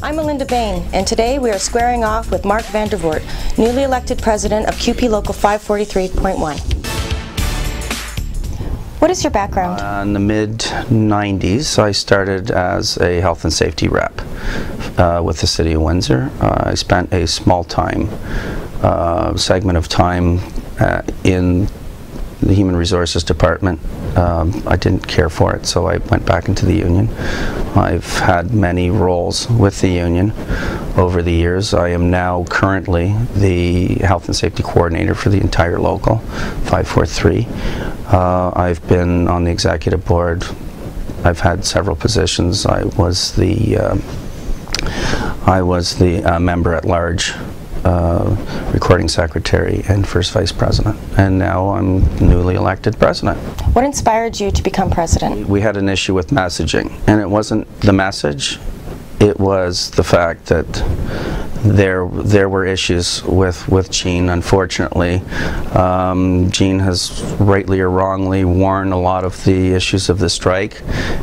I'm Melinda Bain, and today we are squaring off with Mark Vandervoort, newly elected president of CUPE Local 543.1. What is your background? In the mid-90s, I started as a health and safety rep with the City of Windsor. I spent a small time, segment of time in the Human Resources Department. I didn't care for it, so I went back into the union. I've had many roles with the union over the years. I am now currently the Health and Safety Coordinator for the entire local 543. I've been on the executive board. I've had several positions. I was the member at large, recording secretary and first vice president, and now I'm newly elected president. What inspired you to become president? We had an issue with messaging, and it wasn't the message, it was the fact that there were issues with Jean. Unfortunately, Jean has rightly or wrongly worn a lot of the issues of the strike,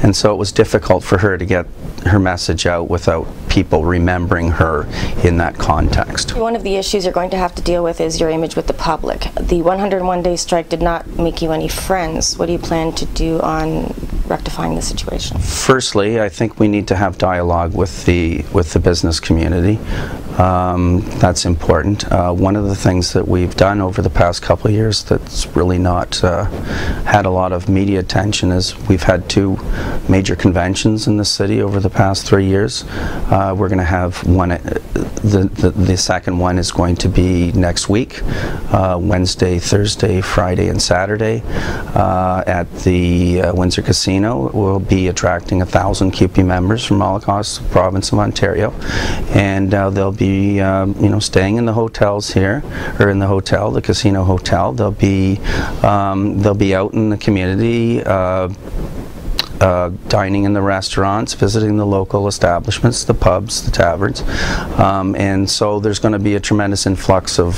and so it was difficult for her to get her message out without people remembering her in that context. One of the issues you're going to have to deal with is your image with the public. The 101-day strike did not make you any friends. What do you plan to do on rectifying the situation? Firstly, I think we need to have dialogue with the business community. That's important. One of the things that we've done over the past couple of years that's really not had a lot of media attention is we've had two major conventions in the city over the past 3 years. We're going to have one, the second one is going to be next week, Wednesday, Thursday, Friday and Saturday at the Windsor Casino. We'll be attracting 1,000 CUPE members from all across the province of Ontario, and they'll be staying in the hotels here, or in the hotel, the Casino Hotel. They'll be out in the community, dining in the restaurants, visiting the local establishments, the pubs, the taverns, and so there's going to be a tremendous influx of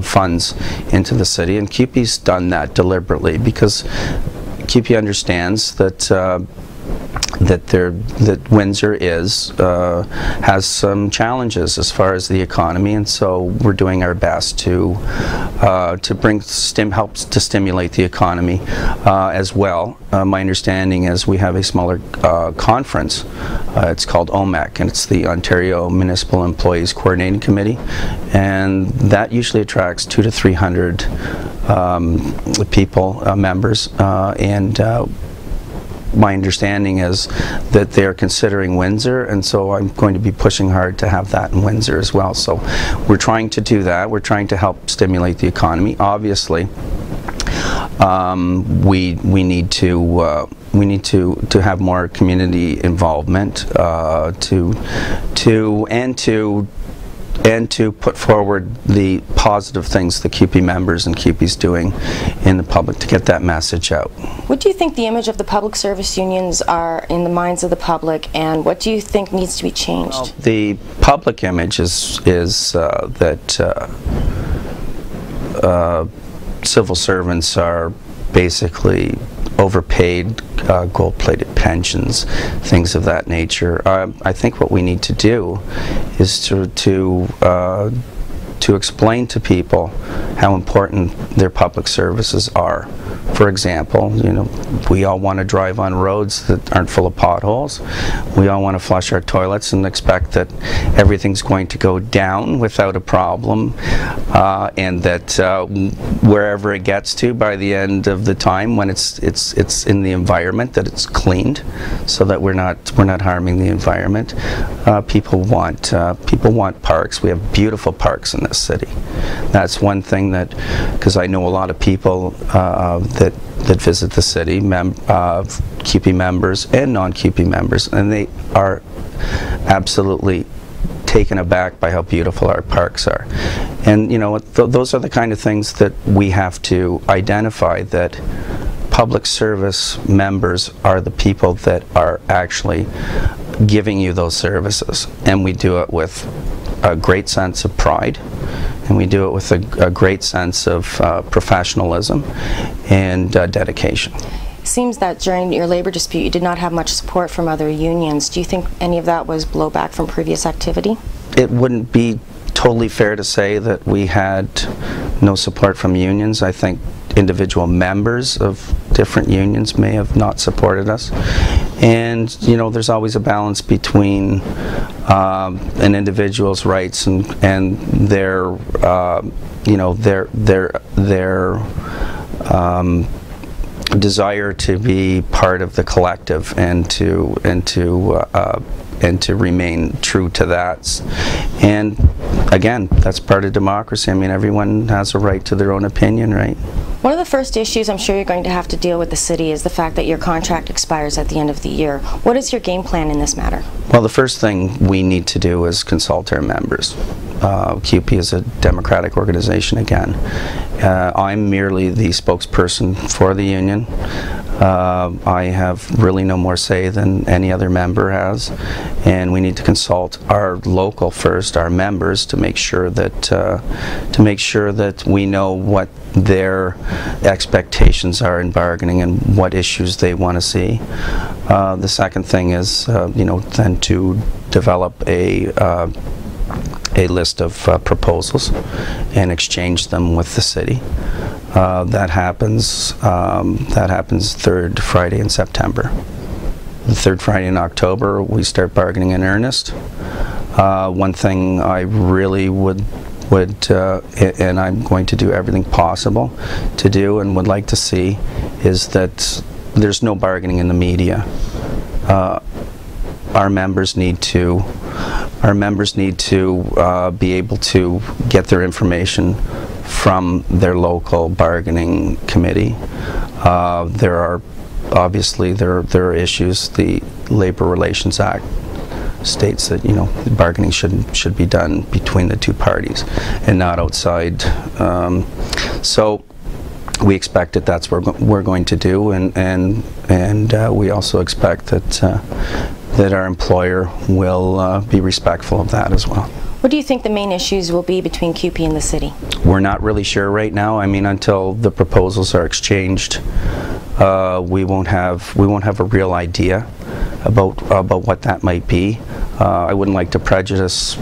funds into the city, and CUPE's done that deliberately because CUPE understands that that Windsor has some challenges as far as the economy, and so we're doing our best to help to stimulate the economy as well. My understanding is we have a smaller conference. It's called OMEC, and it's the Ontario Municipal Employees Coordinating Committee, and that usually attracts 200 to 300 people, members, and my understanding is that they're considering Windsor, and so I'm going to be pushing hard to have that in Windsor as well. So we're trying to do that. We're trying to help stimulate the economy. Obviously, we need to have more community involvement and to put forward the positive things the CUPE members and CUPE's doing in the public to get that message out. What do you think the image of the public service unions are in the minds of the public, and what do you think needs to be changed? Well, the public image is that civil servants are basically overpaid, gold-plated pensions, things of that nature. I think what we need to do is to explain to people how important their public services are. For example, we all want to drive on roads that aren't full of potholes. We all want to flush our toilets and expect that everything's going to go down without a problem, and that wherever it gets to by the end of the time, when it's in the environment, that it's cleaned, so that we're not harming the environment. People want parks. We have beautiful parks in this city. That's one thing that, because I know a lot of people that visit the city, CUPE members and non-CUPE members, and they are absolutely taken aback by how beautiful our parks are. And those are the kind of things that we have to identify, that public service members are the people that are actually giving you those services, and we do it with a great sense of pride, and we do it with a great sense of professionalism and dedication. seems that during your labor dispute you did not have much support from other unions. Do you think any of that was blowback from previous activity? It wouldn't be totally fair to say that we had no support from unions. I think individual members of different unions may have not supported us, and you know, there's always a balance between an individual's rights and their you know, their desire to be part of the collective and to remain true to that. And again, that's part of democracy. I mean, everyone has a right to their own opinion, right? One of the first issues I'm sure you're going to have to deal with the city is the fact that your contract expires at the end of the year. What is your game plan in this matter? Well, the first thing we need to do is consult our members. CUPE is a democratic organization again. I'm merely the spokesperson for the union. I have really no more say than any other member has, and we need to consult our local first, our members, to make sure that we know what their expectations are in bargaining and what issues they want to see. The second thing is, you know, then to develop a list of proposals and exchange them with the city. That happens third Friday in September. The third Friday in October, we start bargaining in earnest. One thing I really would and I'm going to do everything possible to do and would like to see, is that there's no bargaining in the media. Our members need to be able to get their information from their local bargaining committee. There are obviously there are issues. The Labor Relations Act states that, you know, bargaining should be done between the two parties and not outside. So we expect that that's what we're going to do, and we also expect that our employer will be respectful of that as well. What do you think the main issues will be between CUPE and the city? We're not really sure right now. I mean, until the proposals are exchanged, we won't have a real idea about what that might be. I wouldn't like to prejudice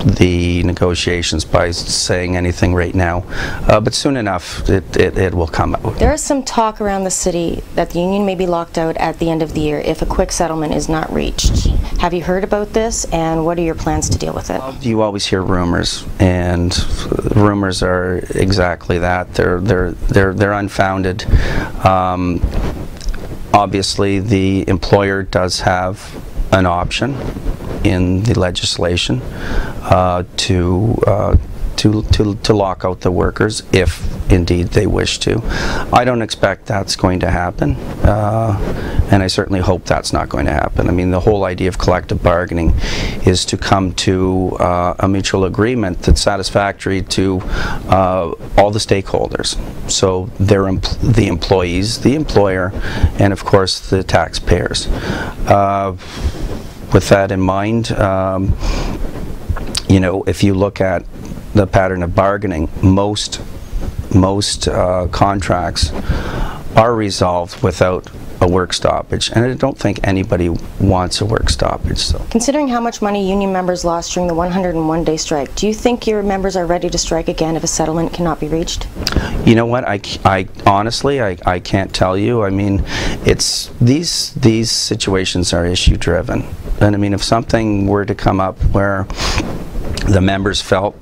the negotiations by saying anything right now, but soon enough it will come out. There is some talk around the city that the union may be locked out at the end of the year if a quick settlement is not reached. Have you heard about this, and what are your plans to deal with it? You always hear rumors, and rumors are exactly that. They're unfounded. Obviously, the employer does have an option in the legislation to lock out the workers if indeed they wish to. I don't expect that's going to happen, and I certainly hope that's not going to happen. I mean, the whole idea of collective bargaining is to come to a mutual agreement that's satisfactory to all the stakeholders. So the employees, the employer, and of course the taxpayers. With that in mind, you know, if you look at the pattern of bargaining, most contracts are resolved without a work stoppage, and I don't think anybody wants a work stoppage. So, considering how much money union members lost during the 101-day strike, do you think your members are ready to strike again if a settlement cannot be reached? You know what? I honestly can't tell you. I mean, it's these situations are issue driven, and I mean, if something were to come up where the members felt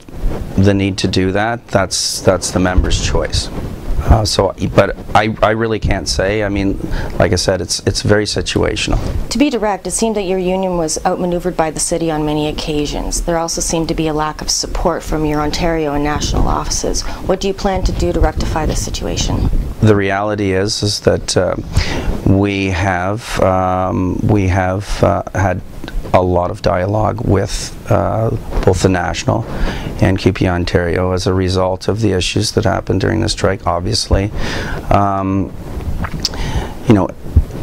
the need to do that, that's the members' choice. But I really can't say. I mean, like I said, it's very situational. To be direct, it seemed that your union was outmaneuvered by the city on many occasions. There also seemed to be a lack of support from your Ontario and national offices. What do you plan to do to rectify this situation? The reality is that we have had a lot of dialogue with both the national and CUPE Ontario as a result of the issues that happened during the strike. Obviously, you know,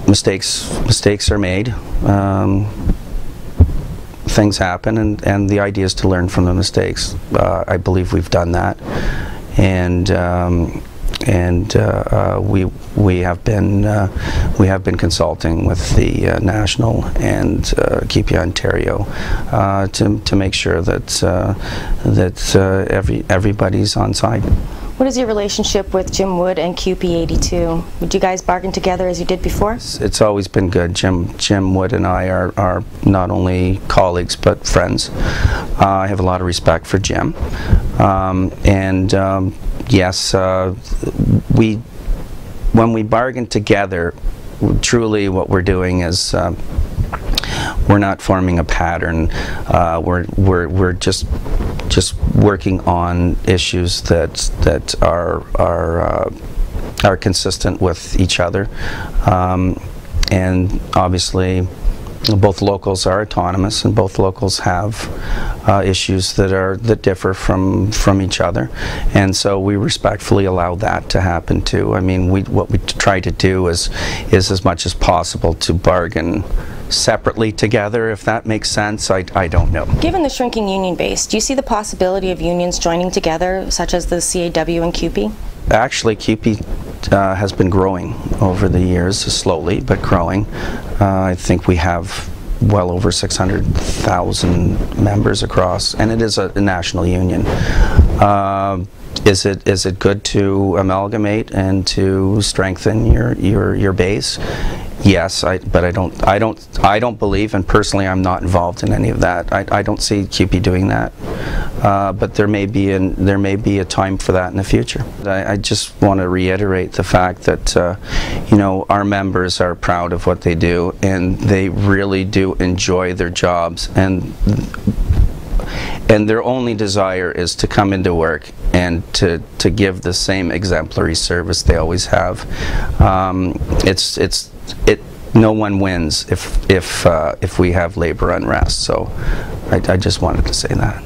mistakes are made. Things happen, and the idea is to learn from the mistakes. I believe we've done that, and we have been consulting with the national and CUPE Ontario to make sure that everybody's on side. What is your relationship with Jim Wood and CUPE 82? Would you guys bargain together as you did before? It's always been good. Jim Wood and I are not only colleagues but friends. I have a lot of respect for Jim, yes, when we bargain together, truly what we're doing is we're not forming a pattern. We're just working on issues that are consistent with each other, and obviously both locals are autonomous, and both locals have issues that differ from each other, and so we respectfully allow that to happen too. I mean, what we try to do is as much as possible to bargain separately together, if that makes sense. I don't know. Given the shrinking union base, do you see the possibility of unions joining together, such as the CAW and CUPE? Actually, CUPE has been growing over the years, slowly but growing. I think we have well over 600,000 members across, and it is a national union. Is it good to amalgamate and to strengthen your base? Yes, but I don't believe, and personally I'm not involved in any of that. I don't see CUPE doing that, but there may be a time for that in the future. I just want to reiterate the fact that you know, our members are proud of what they do, and they really do enjoy their jobs, and their only desire is to come into work and to give the same exemplary service they always have. No one wins if we have labor unrest. So I just wanted to say that.